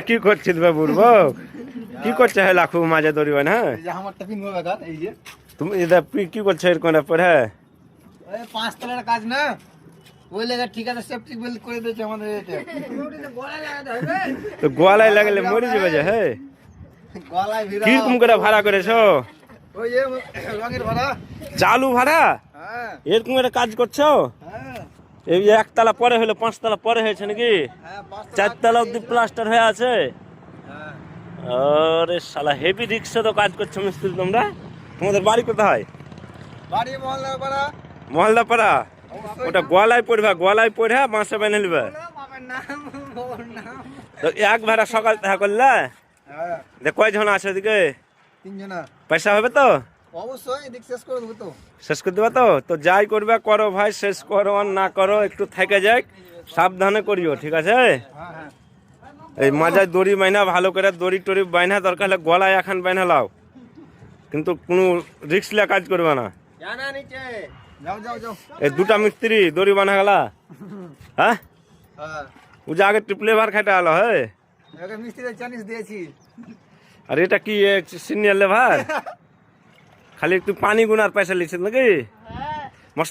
কি করছিস বাবুর বউ কি করছে হে লাখু মাঝে দড়ি না তুমি কি করছো এরকম পরে পাঁচ তলার কাজ না ওই লেগে ঠিক আছে সেফটি বেল্ট করে দিয়েছে আমাদের তো গোয়ালায় লাগলে মরে যাবে যে হে গলায় ভিড়া কিরকম করে ভাড়া করেছো ওই যে রঙের ভাড়া চালু ভাড়া হ্যাঁ এরকম একটা কাজ করছো হ্যাঁ এই যে একতলা পরে হলো পাঁচতলা পরে হয়েছে নাকি হ্যাঁ চারতলা অব্দি প্লাস্টার হয়ে আছে হ্যাঁ আরে শালা হেভি রিক্সা তো কাজ করছো মিস্ত্রি তোমরা তোমাদের বাড়ি কোথায় বাড়ি মহল্লা পাড়া মহল্লা পাড়া ওটা গোয়ালায় পড়বা গোয়ালায় পড়া বাঁশে বেঁধে নিবে বাবার নাম ওর নাম তো এক ভাড়া সকাল দেখা করলে হ্যাঁ দেখ কয়জন আছে ওদিকে তিনজনা পয়সা হবে তো অবশ্যই এদিক শেষ করে দেবো তো শেষ করে দেবা তো তো যাই করবে করো ভাই শেষ করো আর না করো একটু থেকে যাক সাবধানে করিও ঠিক আছে হ্যাঁ হ্যাঁ এই মাজায় দড়ি বাইনা ভালো করে দড়ি টড়ি বাইনা দরকার হলে গলায় এখন বাইনা লাও কিন্তু কোনো রিক্স লিয়ে কাজ করবে না জানা নিচে যাও যাও যাও এই দুটা মিস্ত্রি দড়ি বানা গেলা হ্যাঁ হ্যাঁ ও যে আগে ট্রিপলে ভার খাইটা আলো হ্যাঁ একে মিস্ত্রিদের চানিস দিয়েছি আর এটা কি সিনিয়র লেভার খালি একটু পানি গুনার পয়সা লিখছে নাকি